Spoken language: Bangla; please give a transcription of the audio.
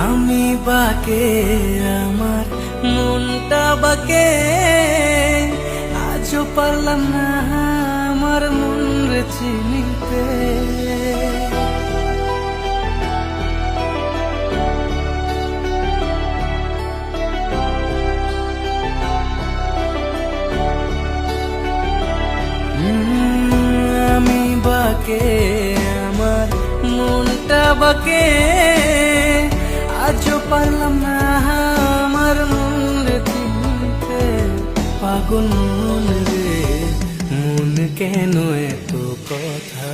আমি বাকে আমার মনটা বাকে, আজও পারলাম না আমার মন রে চিনিতে। আমি বাকে আমার মনটা বাকে, আজও পারলাম না আমার মন রে চিনতে। পাগল মন রে, মন কেন এত কথা